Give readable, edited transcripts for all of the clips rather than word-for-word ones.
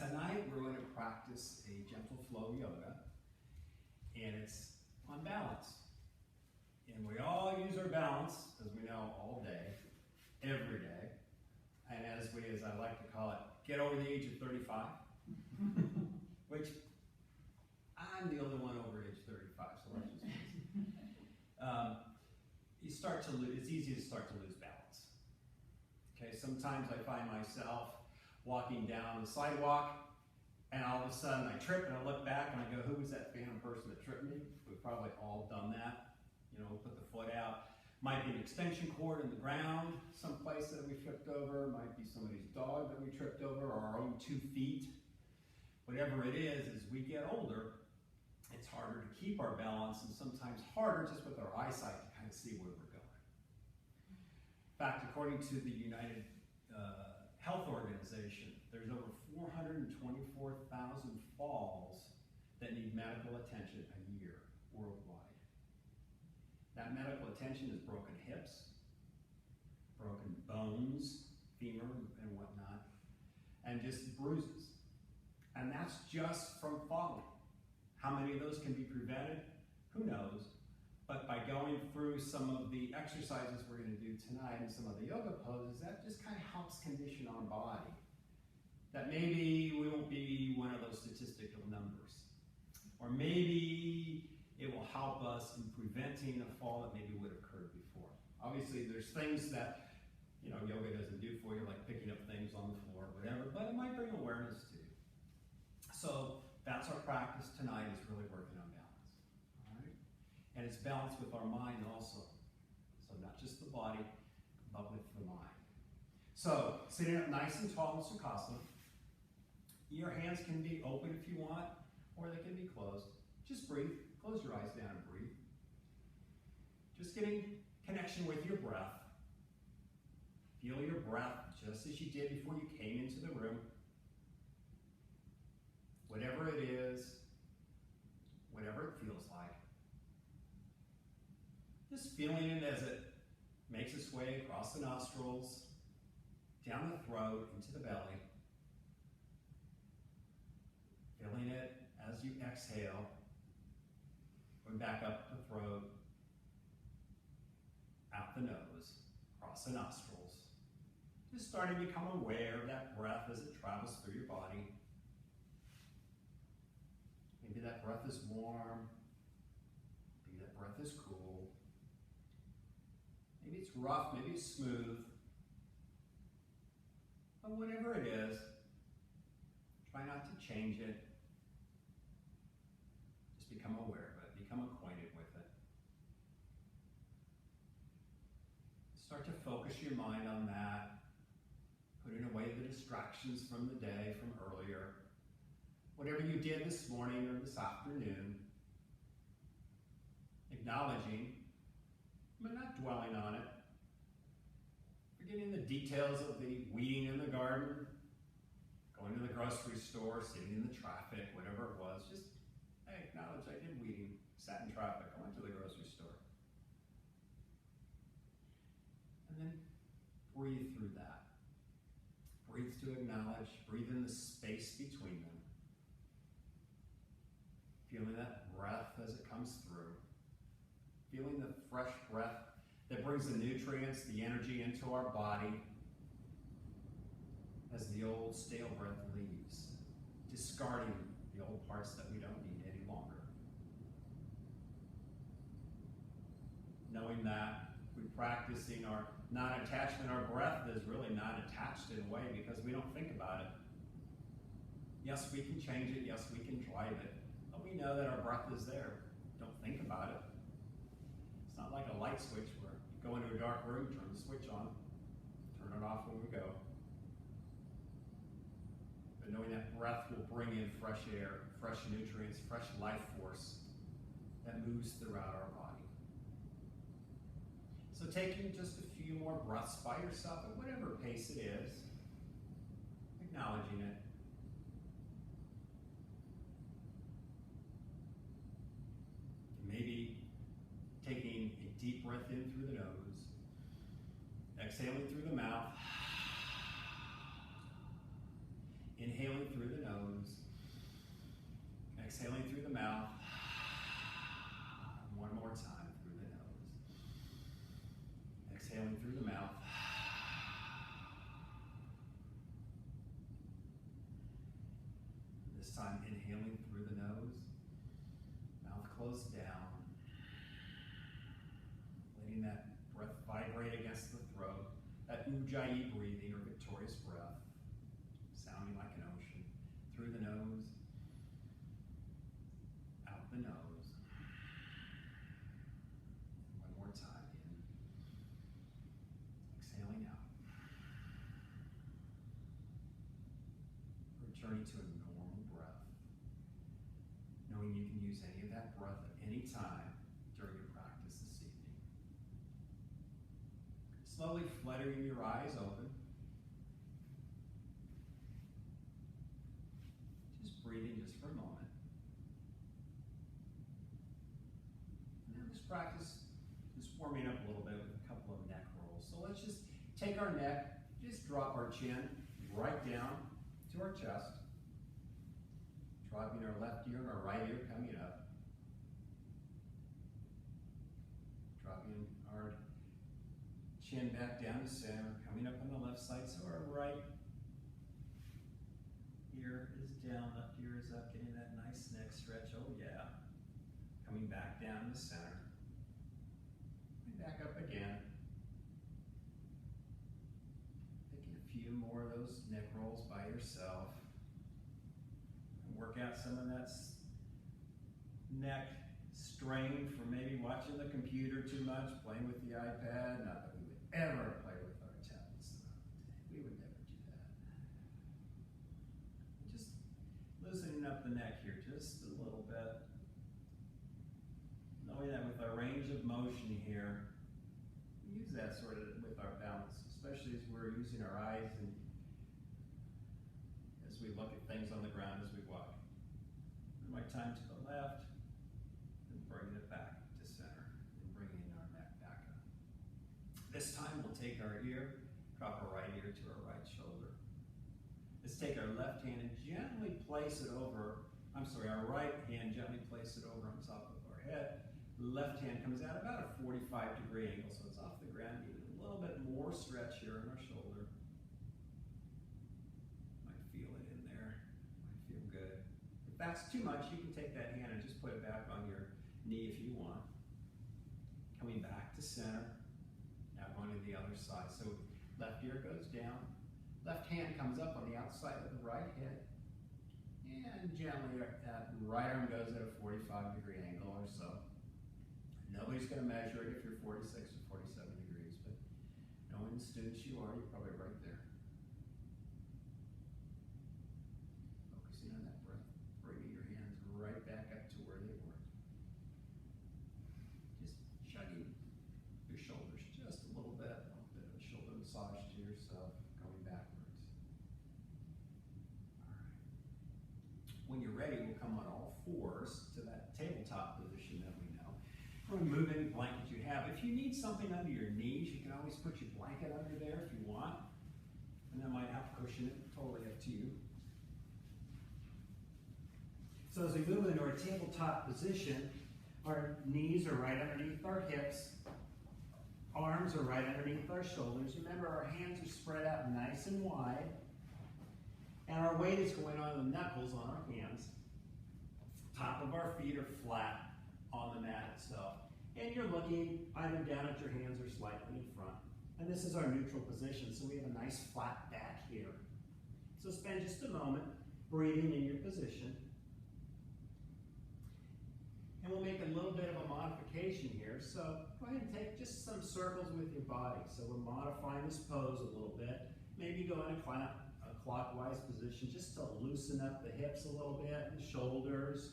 Tonight we're going to practice a gentle flow yoga, and it's on balance. And we all use our balance, as we know, all day, every day. And as I like to call it, get over the age of 35, which I'm the only one over age 35, so let's just you start to lose, it's easy to start to lose balance. Okay, sometimes I find myself walking down the sidewalk, and all of a sudden I trip and I look back and I go, who was that phantom person that tripped me? We've probably all done that. You know, put the foot out. Might be an extension cord in the ground, someplace that we tripped over. Might be somebody's dog that we tripped over, or our own 2 feet. Whatever it is, as we get older, it's harder to keep our balance, and sometimes harder just with our eyesight to kind of see where we're going. In fact, according to the United Health Organization, there's over 424,000 falls that need medical attention a year worldwide. That medical attention is broken hips, broken bones, femur and whatnot, and just bruises. And that's just from falling. How many of those can be prevented? Who knows? But by going through some of the exercises we're going to do tonight and some of the yoga poses, that just kind of helps condition our body. That maybe we won't be one of those statistical numbers. Or maybe it will help us in preventing a fall that maybe would have occurred before. Obviously, there's things that yoga doesn't do for you, like picking up things on the floor or whatever, but it might bring awareness to you. So that's our practice tonight, is really working on balance. All right? And it's balance with our mind also. So not just the body, but with the mind. So sitting up nice and tall in Sukhasana. Your hands can be open if you want, or they can be closed. Just breathe. Close your eyes down and breathe. Just getting connection with your breath. Feel your breath just as you did before you came into the room. Whatever it is, whatever it feels like. Just feeling it as it makes its way across the nostrils, down the throat, into the belly. Feeling it as you exhale. Going back up the throat, out the nose, across the nostrils. Just starting to become aware of that breath as it travels through your body. Maybe that breath is warm. Maybe that breath is cool. Maybe it's rough, maybe it's smooth. But whatever it is, try not to change it. Just become aware of it. Become acquainted with it. Start to focus your mind on that. Putting away the distractions from the day, from earlier. Whatever you did this morning or this afternoon. Acknowledging, but not dwelling on it. Forgetting the details of the weeding in the garden, going to the grocery store, sitting in the traffic, whatever it was. Just acknowledge I did weeding, sat in traffic, I went to the grocery store. And then breathe through that. Breathe to acknowledge, breathe in the space between them. Feeling that breath as it comes through. Feeling the fresh breath that brings the nutrients, the energy into our body as the old stale breath leaves, discarding the old parts that we don't need any longer. Knowing that we're practicing our non-attachment, our breath is really not attached in a way because we don't think about it. Yes, we can change it. Yes, we can drive it. But we know that our breath is there. Don't think about it. It's not like a light switch where you go into a dark room, turn the switch on, turn it off when we go. But knowing that breath will bring in fresh air, fresh nutrients, fresh life force that moves throughout our body. So taking just a few more breaths by yourself at whatever pace it is, acknowledging it. Maybe taking a deep breath in through the nose, exhaling through the mouth, Inhaling through the nose, exhaling through the mouth. One more time through the nose. Exhaling through the mouth. This time inhaling through the nose, mouth closed down, letting that breath vibrate against the throat, that Ujjayi breathing or victorious breath, sounding like an ocean, through the nose, out the nose. One more time, in, exhaling out. Returning to a normal breath, knowing you can use any of that breath at any time during your practice this evening. Slowly fluttering your eyes open. Just breathing just for a moment. And now this practice is warming up a little bit with a couple of neck rolls. So let's just take our neck, just drop our chin right down to our chest, dropping our left ear and our right ear coming up, dropping our chin back down to center, coming up on the left side, so our right ear is down, left ear is up, getting that nice neck stretch, oh yeah. Coming back down to center, and back up again. Taking a few more of those neck rolls by yourself. Work out some of that neck strain from maybe watching the computer too much, playing with the iPad. Not that we would ever play with our tablets throughout the day. We would never do that. Just loosening up the neck here just a little bit. Knowing that with our range of motion here, we use that sort of with our balance, especially as we're using our eyes and as we look at things on the ground as we walk. My time to the left, and bringing it back to center, and bringing our neck back up. This time we'll take our ear, drop our right ear to our right shoulder. Let's take our left hand and gently place it over, our right hand gently place it over on top of our head. Left hand comes out about a 45-degree angle, so it's off the ground, even a little bit more stretch here in our shoulder. Might feel it in there, might feel good. If that's too much, you can take that hand and just put it back on your knee if you want. Coming back to center, now going to the other side. So left ear goes down, left hand comes up on the outside of the right hip, and gently that right arm goes at a 45-degree angle or so. Nobody's going to measure it if you're 46 or 47 degrees, but knowing the students you are, you're probably right there. Focusing on that breath, bringing your hands right back up to where they were. Just chugging your shoulders just a little bit of a shoulder massage to yourself, going backwards. All right. When you're ready, we'll come on all fours to that tabletop position that we know. Remove any blanket you have. If you need something under your knees, you can always put your blanket under there if you want. And that might help cushion it, totally up to you. So as we move into our tabletop position, our knees are right underneath our hips. Arms are right underneath our shoulders. Remember, our hands are spread out nice and wide. And our weight is going on the knuckles on our hands. Top of our feet are flat on the mat itself. And you're looking either down at your hands or slightly in front. And this is our neutral position, so we have a nice flat back here. So spend just a moment breathing in your position. And we'll make a little bit of a modification here. So go ahead and take just some circles with your body. So we're modifying this pose a little bit. Maybe go in a clockwise position just to loosen up the hips a little bit, and the shoulders.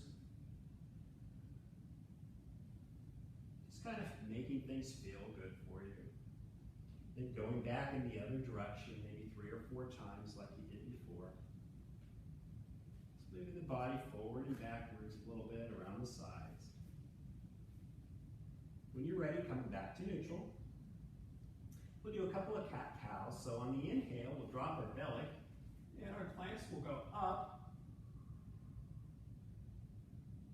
Kind of making things feel good for you. Then going back in the other direction, maybe 3 or 4 times like you did before. Just moving the body forward and backwards a little bit around the sides. When you're ready, coming back to neutral. We'll do a couple of cat-cows. So on the inhale, we'll drop our belly, And our planks will go up.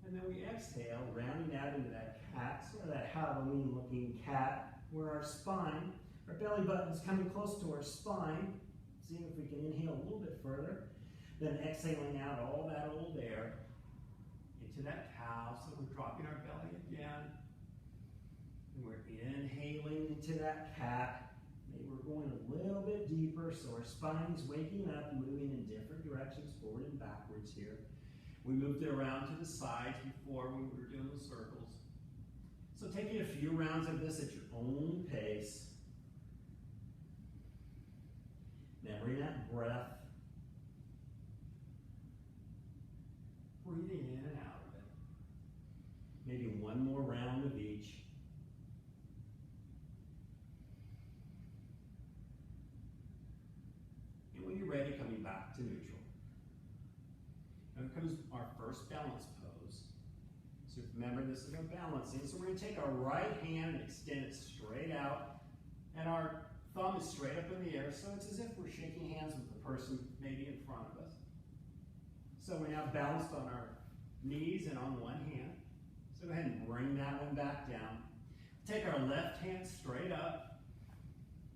And then we exhale, rounding out into that cat, sort of that Halloween-looking cat, where our spine, our belly button's coming close to our spine. See if we can inhale a little bit further. Then exhaling out all that old air into that cow. So we're dropping our belly again. And we're inhaling into that cat. Maybe we're going a little bit deeper, so our spine is waking up, moving in different directions, forward and backwards here. We moved it around to the sides before when we were doing the circles. So taking a few rounds of this at your own pace. Now bring that breath. Breathing in and out of it. Maybe one more round of each. And when you're ready, coming back to neutral. Now comes our first balance pose. So remember, this is our balancing. So we're going to take our right hand and extend it straight out. And our thumb is straight up in the air. So it's as if we're shaking hands with the person maybe in front of us. So we're now balanced on our knees and on one hand. So go ahead and bring that one back down. Take our left hand straight up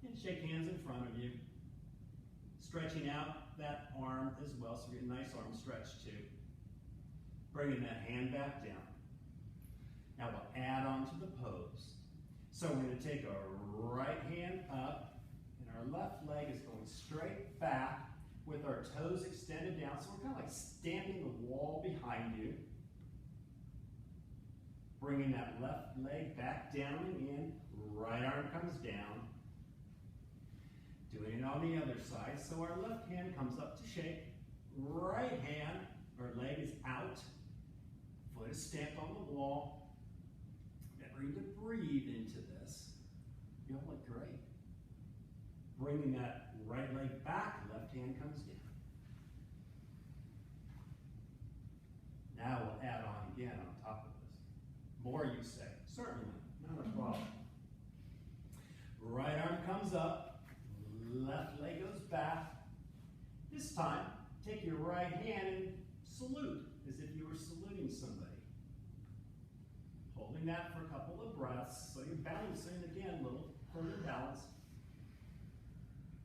and shake hands in front of you. Stretching out that arm as well, so you get a nice arm stretch too. Bringing that hand back down. Now we'll add on to the pose. So we're going to take our right hand up, and our left leg is going straight back with our toes extended down. So we're kind of like stamping the wall behind you. Bringing that left leg back down and in. Right arm comes down. Doing it on the other side. So our left hand comes up to shake. Right hand, or leg is out. Foot is stamped on the wall. Remembering to breathe into this. You'll look great. Bringing that right leg back, left hand comes down. Now we'll add on again on top of this. More you say. Certainly, not a problem. Right arm comes up. Left leg goes back. This time, take your right hand and salute as if you were saluting somebody. Holding that for a couple of breaths, so you're balancing again, a little further balance.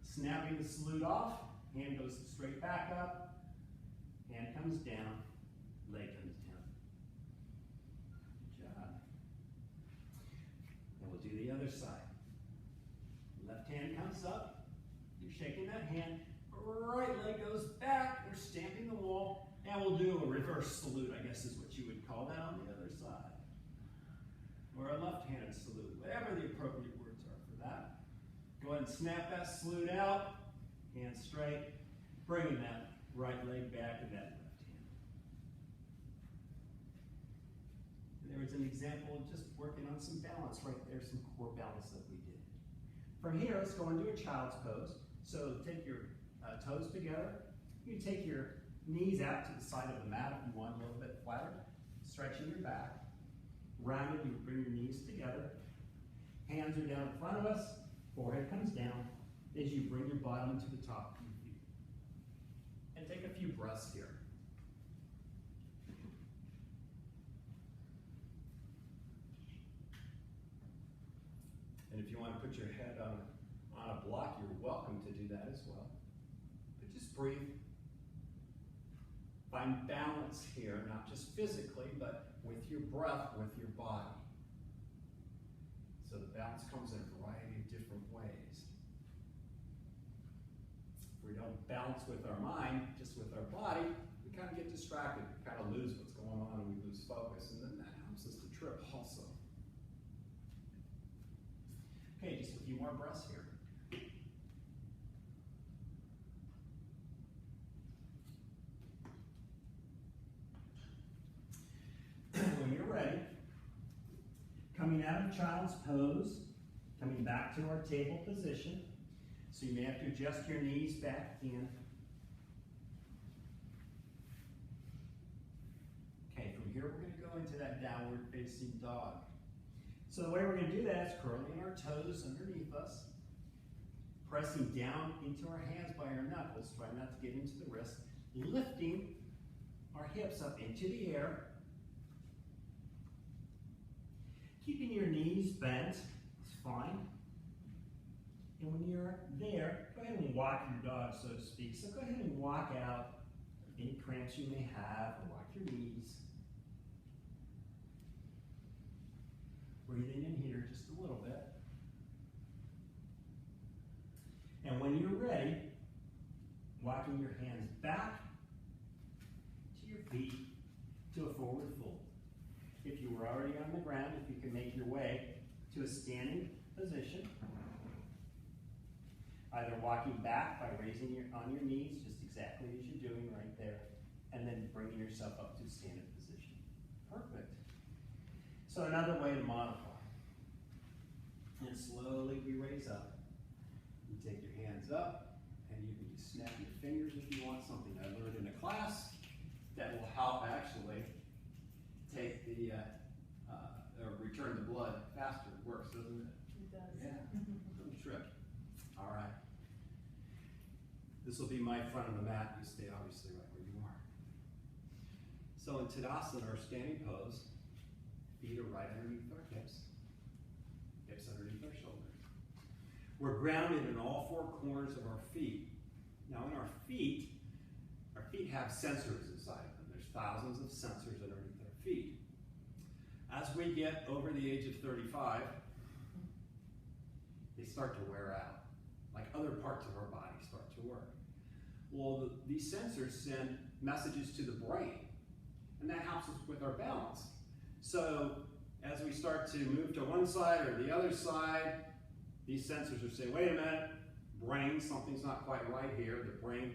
Snapping the salute off, hand goes straight back up, hand comes down, leg comes down. Good job. And we'll do the other side. Left hand comes up. Shaking that hand, right leg goes back, we're stamping the wall, and we'll do a reverse salute, I guess is what you would call that on the other side. Or a left-handed salute, whatever the appropriate words are for that. Go ahead and snap that salute out, hand straight, bringing that right leg back to that left hand. And there was an example of just working on some balance right there, some core balance that we did. From here, let's go into a child's pose. So take your toes together. You take your knees out to the side of the mat if you want a little bit flatter. Stretching your back. Rounded, you bring your knees together. Hands are down in front of us. Forehead comes down as you bring your bottom to the top of your feet. And take a few breaths here. And if you want to put your head on a block, you're welcome to do that as well. But just breathe. Find balance here, not just physically, but with your breath, with your body. So the balance comes in a variety of different ways. If we don't balance with our mind, just with our body, we kind of get distracted. We kind of lose what's going on and we lose focus, and then that helps us to trip also. Okay, just a few more breaths here. When you're ready, coming out of child's pose, coming back to our table position. So you may have to adjust your knees back in. Okay, from here we're going to go into that downward facing dog. So the way we're going to do that is curling our toes underneath us, Pressing down into our hands by our knuckles, try not to get into the wrist, lifting our hips up into the air. Keeping your knees bent is fine. And when you're there, go ahead and walk your dog, so to speak. So go ahead and walk out any cramps you may have, or walk your knees. Breathing in here just a little bit. And when you're ready, walking your hands back to your feet to a forward fold. If you were already on the ground, if you can make your way to a standing position, either walking back by raising on your knees, just exactly as you're doing right there, and then bringing yourself up to a standing position. Perfect. So another way to modify. And slowly we raise up. You take your hands up, and you can just snap your fingers if you want, something I learned in a class that will help actually take the, or return the blood faster. It works, doesn't it? It does. Yeah, little trick. All right. This will be my front of the mat. You stay obviously right where you are. So in Tadasana, our standing pose, feet are right underneath our hips underneath our shoulders. We're grounded in all four corners of our feet. Now in our feet have sensors inside of them. There's thousands of sensors underneath our feet. As we get over the age of 35, they start to wear out. Like other parts of our body start to work. Well, these sensors send messages to the brain, and that helps us with our balance. So as we start to move to one side or the other side, these sensors are saying, wait a minute, brain, something's not quite right here. The brain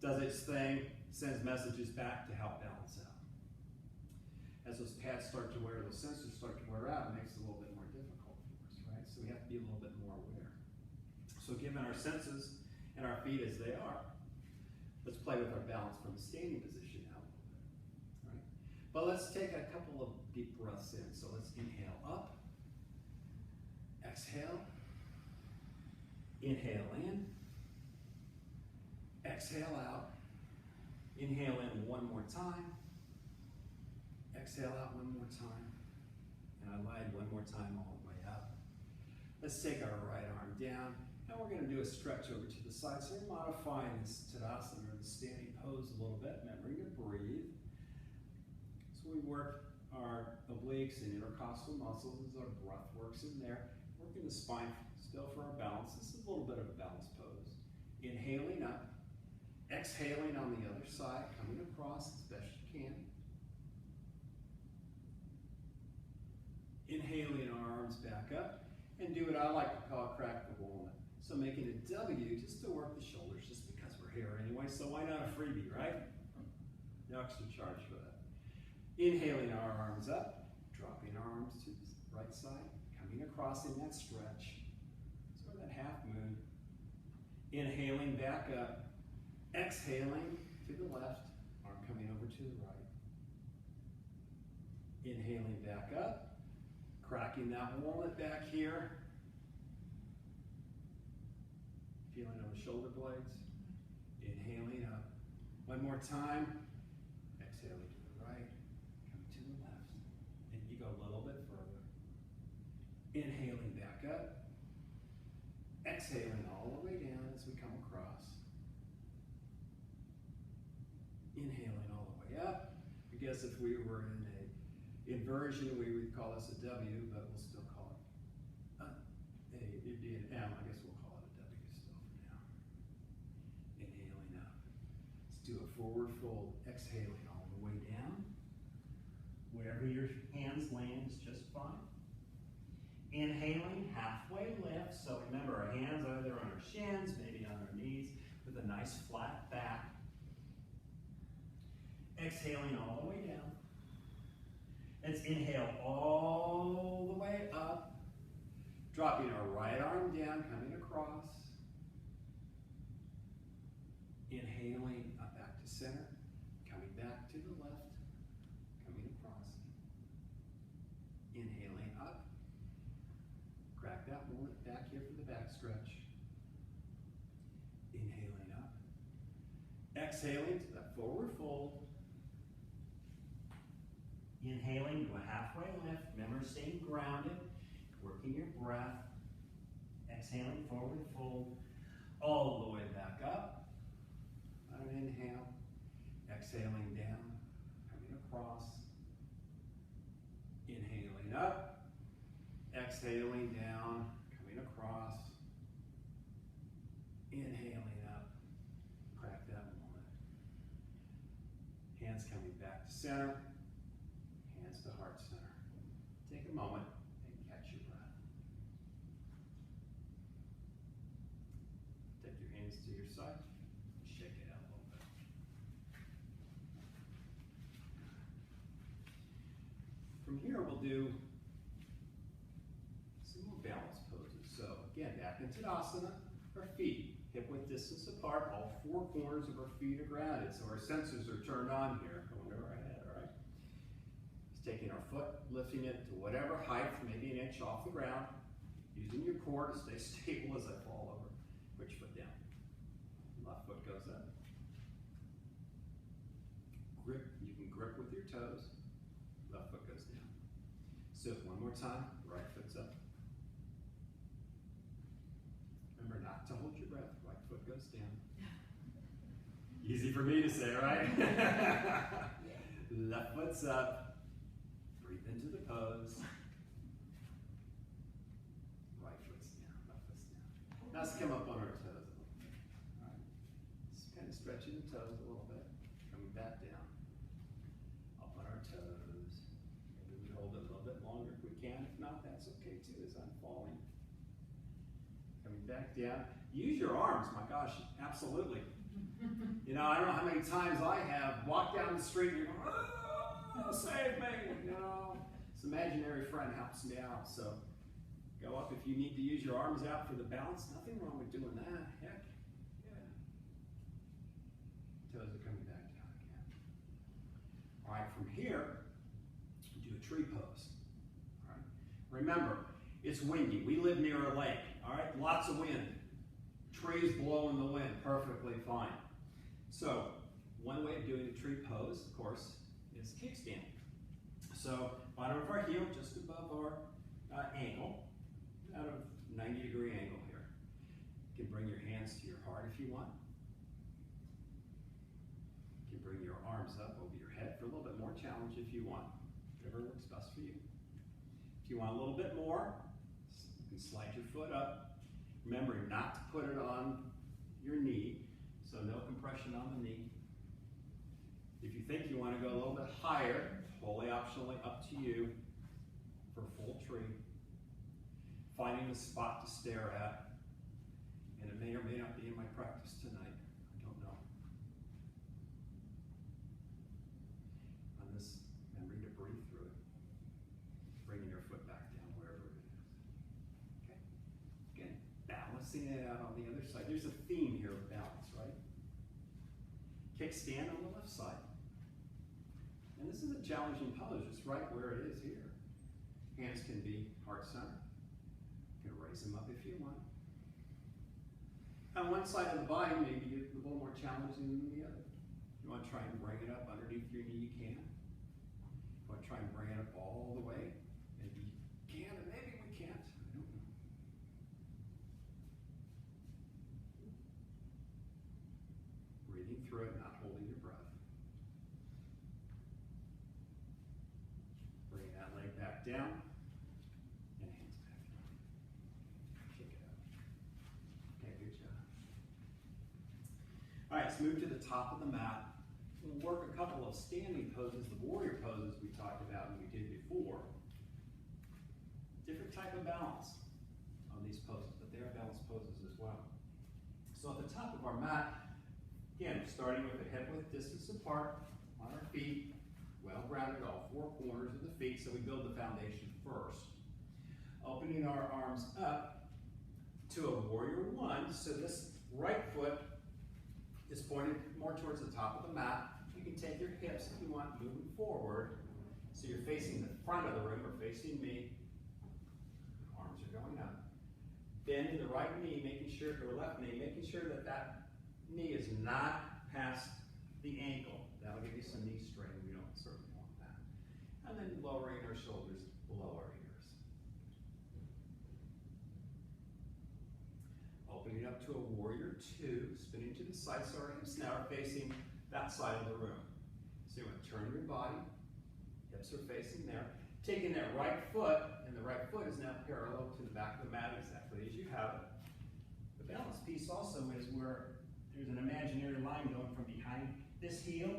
does its thing, sends messages back to help balance out. As those pads start to wear, those sensors start to wear out, it makes it a little bit more difficult for us, right? So we have to be a little bit more aware. So given our senses and our feet as they are, let's play with our balance from a standing position now a little bit, right? But let's take a couple of deep breaths in. So let's inhale up, exhale, inhale in, exhale out, inhale in one more time, exhale out one more time, and I lied one more time all the way up. Let's take our right arm down, and we're going to do a stretch over to the side. So we're modifying this Tadasana, or the standing pose, a little bit, remembering to breathe. So we work our obliques and intercostal muscles as our breath works in there. Working the spine still for our balance. This is a little bit of a balance pose. Inhaling up, exhaling on the other side, coming across as best you can. Inhaling our arms back up, and do what I like to call crack the walnut. So making a W just to work the shoulders, just because we're here anyway, so why not a freebie, right? No extra charge for that. Inhaling our arms up, dropping our arms to the right side, coming across in that stretch. Sort of that half moon. Inhaling back up, exhaling to the left, arm coming over to the right. Inhaling back up, cracking that walnut back here. Feeling those shoulder blades. Inhaling up. One more time. Exhaling to the right, coming to the left. And you go a little bit further. Inhaling back up. Exhaling all the way down as we come across. Inhaling all the way up. I guess if we were in a inversion, we would call this a W, but we'll still call it it'd be an M. I guess we'll call it a W still for now. Inhaling up. Let's do a forward fold. Exhaling all the way down. Wherever your hands land is just fine. Inhaling, halfway lift. So remember, our hands are either on our shins, maybe on our knees, with a nice flat back. Exhaling all the way down. Let's inhale all the way up. Dropping our right arm down, coming across. Inhaling up back to center. Coming back to the left. Coming across. Inhaling up. Crack that walnut back here for the back stretch. exhaling to that forward fold. Inhaling to a halfway lift. Remember, staying grounded, working your breath. Exhaling, forward fold, all the way back up. On an inhale. Exhaling down, coming across. Inhaling up. Exhaling down, coming across. Inhaling up. Crack that moment. Hands coming back to center. Hands to heart center. Take a moment and catch your breath. Take your hands to your side. Shake it out a little bit. From here, we'll do some more balance poses. So again, back into Tadasana. Our feet hip width distance apart. All four corners of our feet are grounded. So our senses are turned on here. Going to our head, all right? Just taking our foot, lifting it to whatever height, maybe an inch off the ground. Using your core to stay stable as I fall over. Put your foot down. Left foot goes up. Grip, you can grip with your toes. Left foot goes down. So one more time, right foot's up. Remember not to hold your breath, right foot goes down. Easy for me to say, right? Left foot's up. Breathe into the pose. Right foot's down, left foot's down. Now let's come up on our toes a little bit. All right. Just kind of stretching the toes a little bit. Coming back down. Up on our toes. Maybe we hold it a little bit longer if we can. If not, that's okay too as I'm falling. Coming back down. Use your arms, my gosh, absolutely. You know, I don't know how many times I have walked down the street and you're going, oh, save me, you know. This imaginary friend helps me out, so go up if you need to use your arms out for the balance. Nothing wrong with doing that, heck, yeah. Toes are coming back down again. All right, from here, do a tree pose. All right. Remember, it's windy. We live near a lake, all right? Lots of wind. Trees blow in the wind, perfectly fine. So, one way of doing a tree pose, of course, is kickstand. So, bottom of our heel just above our ankle, out of 90-degree angle here. You can bring your hands to your heart if you want. You can bring your arms up over your head for a little bit more challenge if you want. Whatever works best for you. If you want a little bit more, you can slide your foot up. Remembering not to put it on your knee, so no compression on the knee. If you think you want to go a little bit higher, wholly optionally up to you for a full tree. Finding a spot to stare at, and it may or may not be in my practice tonight. I don't know. On this, remember to breathe through it. Bringing your foot back down wherever it is. Okay. Again, balancing it out on the other side. There's a theme here of balance, right? Kickstand on the left side. And this is a challenging pose, just right where it is here. Hands can be heart center. You can raise them up if you want. On one side of the body, maybe it's a little more challenging than the other. You want to try and bring it up underneath your knee, you can. You want to try and bring it up all the way. Maybe you can, and maybe we can't. I don't know. Breathing through it, not holding your breath. Bring that leg back down. And hands back down. Shake it out. Okay, good job. All right, let's move to the top of the mat. We'll work a couple of standing poses, the warrior poses we talked about and we did before. Different type of balance on these poses, but they are balance poses as well. So at the top of our mat, again, starting with a hip width distance apart on our feet, well grounded all four corners of the feet, so we build the foundation first. Opening our arms up to a warrior one, so this right foot is pointed more towards the top of the mat. You can take your hips if you want, moving forward, so you're facing the front of the room or facing me. Arms are going up. Bend the right knee, making sure, or left knee, making sure that that knee is not past the ankle. That'll give you some knee strain. We don't certainly want that. And then lowering our shoulders below our ears. Opening up to a warrior two, spinning to the side, so our hips now are facing that side of the room. So you want to turn your body, hips are facing there. Taking that right foot, and the right foot is now parallel to the back of the mat exactly as you have it. The balance piece also is where there's an imaginary line going from behind this heel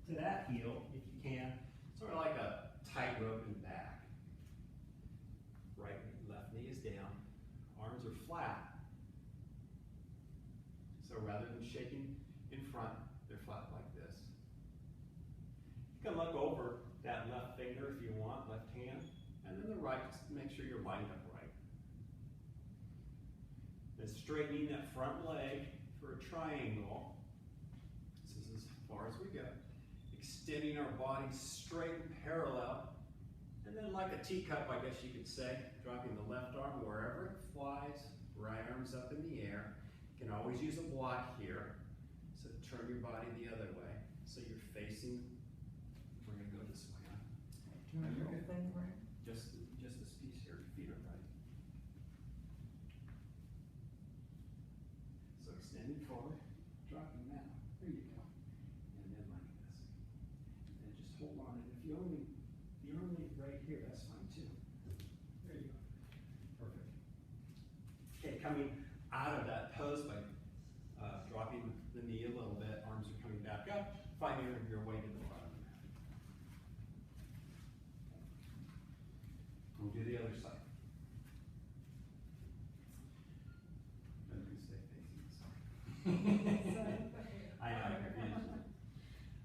to that heel, if you can. Sort of like a tightrope in back. Right, left knee is down, arms are flat. So rather than shaking in front, they're flat like this. You can look over that left finger if you want, left hand, and then the right, just to make sure you're lined up right. Then straightening that front leg for a triangle. This is as far as we go. Extending our body straight and parallel. And then like a teacup, I guess you could say, dropping the left arm wherever it flies, right arm's up in the air. You can always use a block here. So turn your body the other way. So you're facing, we're going to go this way. Doing the whole thing, right? Just this piece here, your feet are right. So extending forward, dropping down. There you go. And then like this. And then just hold on. And if you're only right here, that's fine too. There you go. Perfect. Okay, coming out of that pose by dropping the knee a little bit, arms are coming back up, finding your way to the front of the mat. We'll do the other side. I'm going to stay facing this side. I know,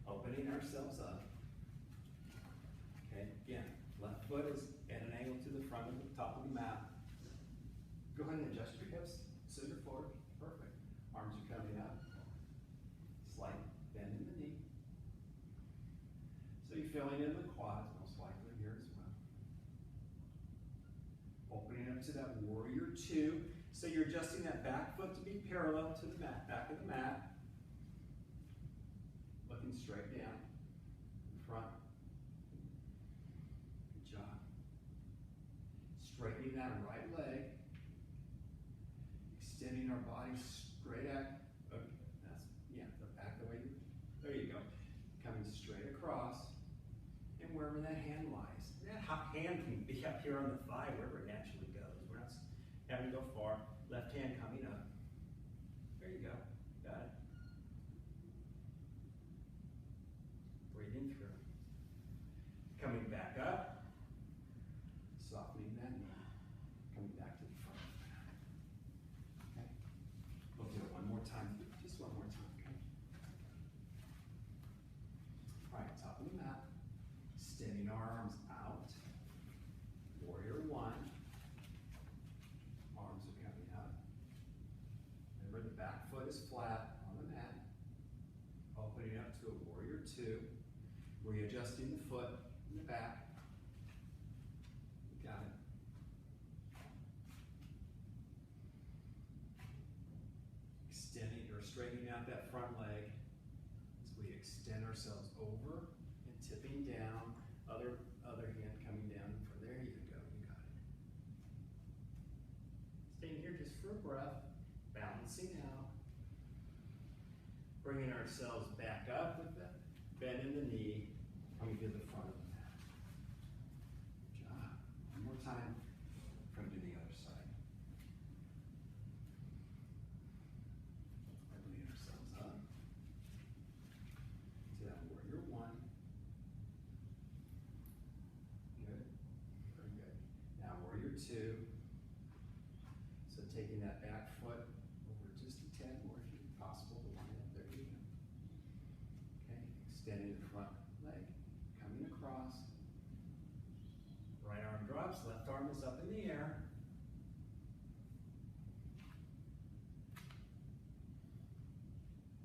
opening ourselves up. Okay, again, left foot is at an angle to the front of the top of the mat. Go ahead and adjust your hips, center forward, perfect. Arms are coming up. Slight bend in the knee. So you're filling in the quads, most likely here as well. Opening up to that warrior two. So you're adjusting that back foot to be parallel to the mat, back of the mat. Looking straight down, in front. Good job. Straightening that right leg. Extending our body straight at, okay, the back the way you, there you go. Coming straight across, and wherever that hand lies. That hand can be up here on the thigh, wherever it naturally goes. We're not having to go far. Left hand coming up. There you go. Got it. Breathing through. Coming back up. Softening that knee. Coming back to the front. Okay. We'll do it one more time. Just one more time. Okay. All right, top of the mat. Extending our arms out. Warrior one. Arms are coming out. Remember, the back foot is flat on the mat. Opening up to a warrior two. Readjusting the foot in the back. You got it. Extending or straightening out that front leg as we extend ourselves over and tipping down. Other hand coming down. From there you go. You got it. Staying here just for a breath. Balancing out. Bringing ourselves back up with that bend in the knee. Coming to the front of the mat. Good job. One more time. Come to the other side. Opening ourselves up. To that warrior one. Good. Very good. Now warrior two. So taking that back foot over just a tad more if possible to line up. There you go. Okay. Extending the front leg. Coming across. Right arm drops, left arm is up in the air.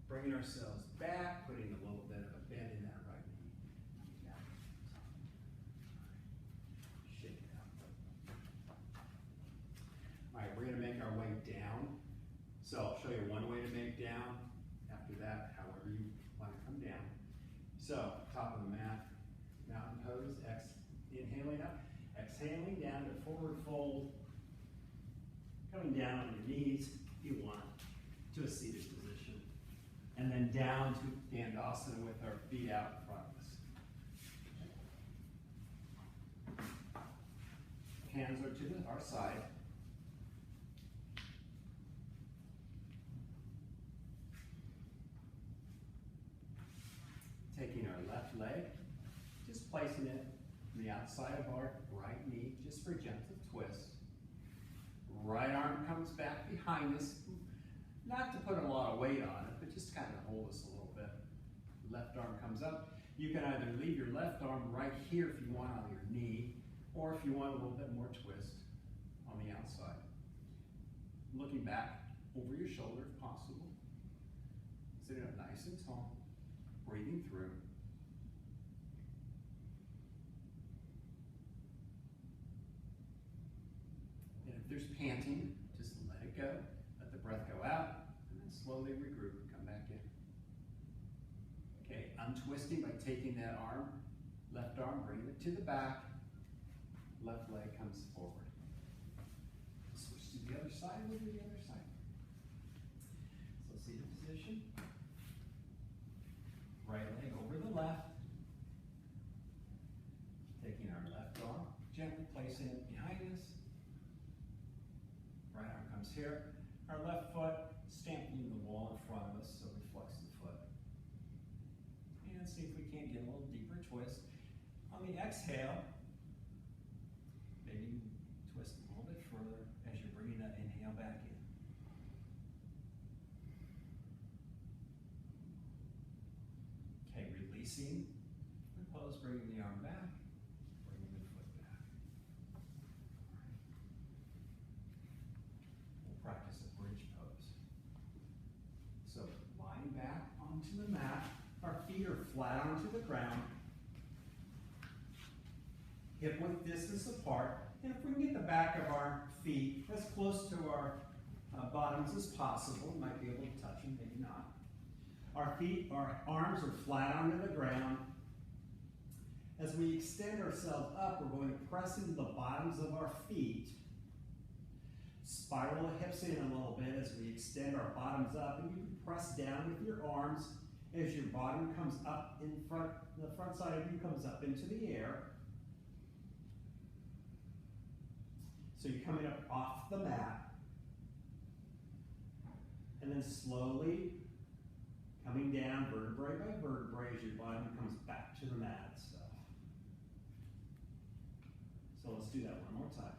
Bringing ourselves back, putting a little bit of a bend in that right knee. Down. Shake it out. All right, we're going to make our way down. So I'll show you one way to make down. After that, however you want to come down. So, top of the mat, mountain pose, inhaling up, exhaling down to forward fold, coming down on your knees if you want to a seated position, and then down to Dandasana with our feet out in front of us. Hands are to our side. Taking our left leg, just placing it on the outside of our right knee, just for a gentle twist. Right arm comes back behind us, not to put a lot of weight on it, but just kind of hold us a little bit. Left arm comes up. You can either leave your left arm right here if you want on your knee, or if you want a little bit more twist on the outside. Looking back over your shoulder if possible. Sitting up nice and tall, breathing through. And if there's panting, just let it go. Let the breath go out, and then slowly regroup and come back in. Okay, untwisting by taking that arm, left arm, bringing it to the back, left leg comes forward. Switch to the other side, we'll do the other side. So seated position. Right leg over the left. Taking our left arm, gently placing it behind us. Right arm comes here. Our left foot stamping the wall in front of us, so we flex the foot. And see if we can't get a little deeper twist. On the exhale, maybe twist a little bit further as you're bringing that inhale back in. Okay, releasing the pose, bringing the arm back, bringing the foot back. All right. We'll practice a bridge pose. So lying back onto the mat, our feet are flat onto the ground, hip width distance apart, and if we can get the back of our feet as close to our bottoms as possible, we might be able to touch them, maybe not. Our arms are flat onto the ground. As we extend ourselves up, we're going to press into the bottoms of our feet. Spiral the hips in a little bit as we extend our bottoms up, and you can press down with your arms as your bottom comes up in front, the front side of you comes up into the air. So you're coming up off the mat, and then slowly coming down vertebrae by vertebrae as your bottom comes back to the mat itself. So let's do that one more time.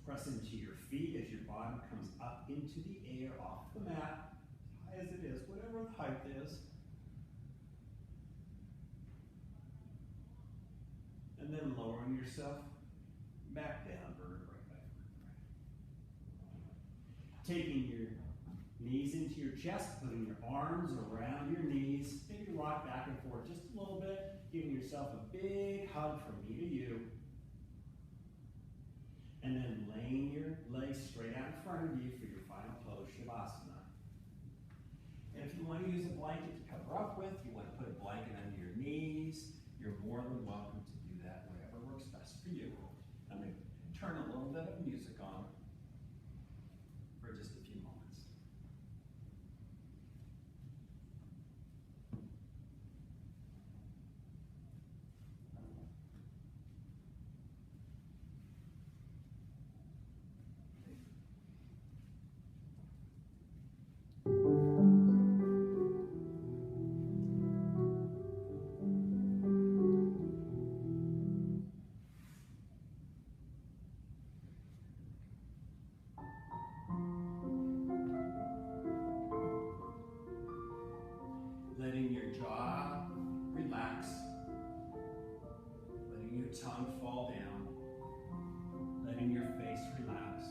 Press into your feet as your bottom comes up into the air off the mat, as high as it is, whatever the height is. And then lowering yourself back down vertebrae by vertebrae. Taking your knees into your chest, putting your arms around your knees, maybe rock back and forth just a little bit, giving yourself a big hug from me to you. And then laying your legs straight out in front of you for your final pose, Shavasana. And if you want to use a blanket to cover up with, you want to put a blanket under your knees, you're more than welcome to do that, whatever works best for you. I'm going to turn a little bit of music on for just a few moments. Letting your jaw relax, letting your tongue fall down, letting your face relax,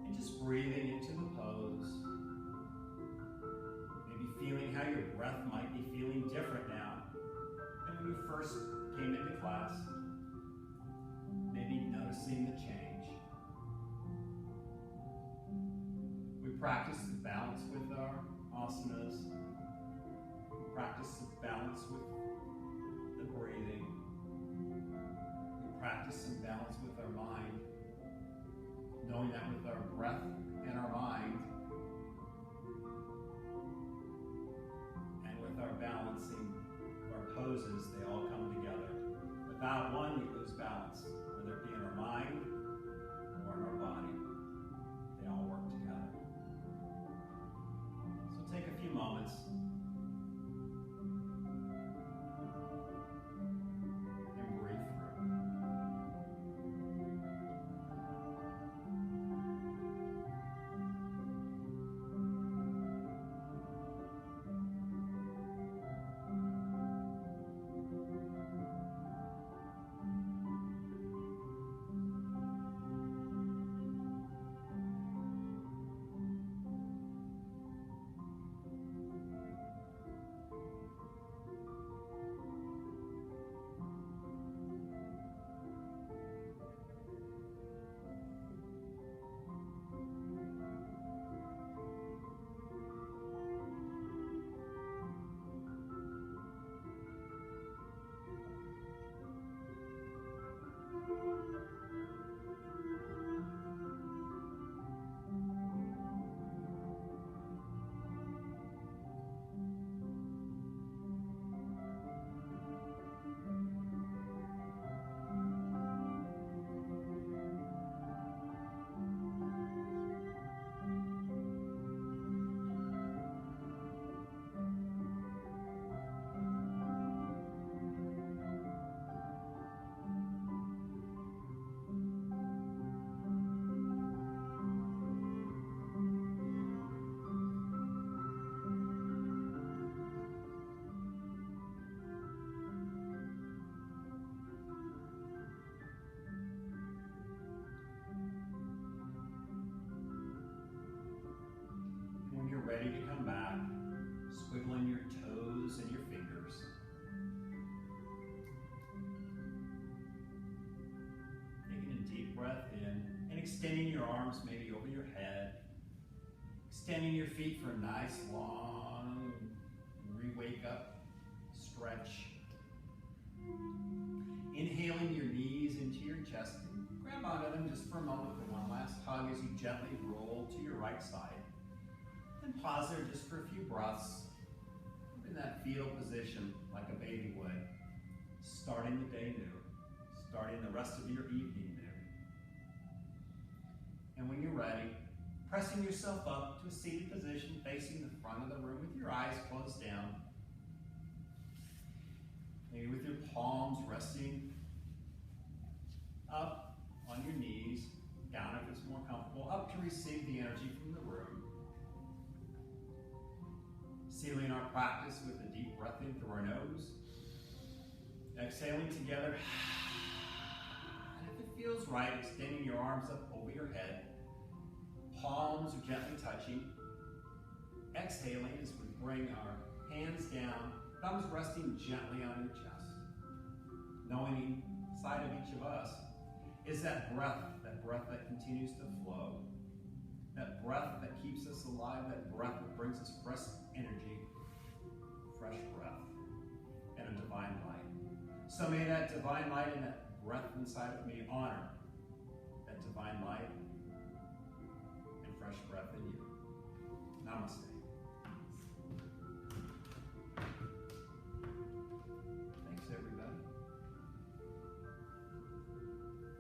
and just breathing into the pose. Maybe feeling how your breath might be feeling different now than when you first came into class. Maybe noticing the change. We practice the balance with our asanas, practice some balance with the breathing. We practice some balance with our mind, knowing that with our breath and our mind, and with our balancing our poses, they all come together. Without one, we lose balance, whether it be in our mind or in our body. They all work together. So take a few moments and breathe through. Ready to come back, squiggling your toes and your fingers. Taking a deep breath in and extending your arms maybe over your head. Extending your feet for a nice long re-wake up stretch. Inhaling your knees into your chest. Grab onto them just for a moment for one last hug as you gently roll to your right side. And pause there just for a few breaths in that fetal position like a baby would, starting the day new, starting the rest of your evening new. And when you're ready, pressing yourself up to a seated position facing the front of the room with your eyes closed down. Maybe with your palms resting up on your knees, down if it's more comfortable, up to receive the energy from the room. Sealing our practice with a deep breath in through our nose. Exhaling together. And if it feels right, extending your arms up over your head. Palms are gently touching. Exhaling as we bring our hands down, thumbs resting gently on your chest. Knowing inside of each of us is that breath that continues to flow. That breath that keeps us alive, that breath that brings us fresh energy, fresh breath, and a divine light. So may that divine light and that breath inside of me honor that divine light and fresh breath in you. Namaste.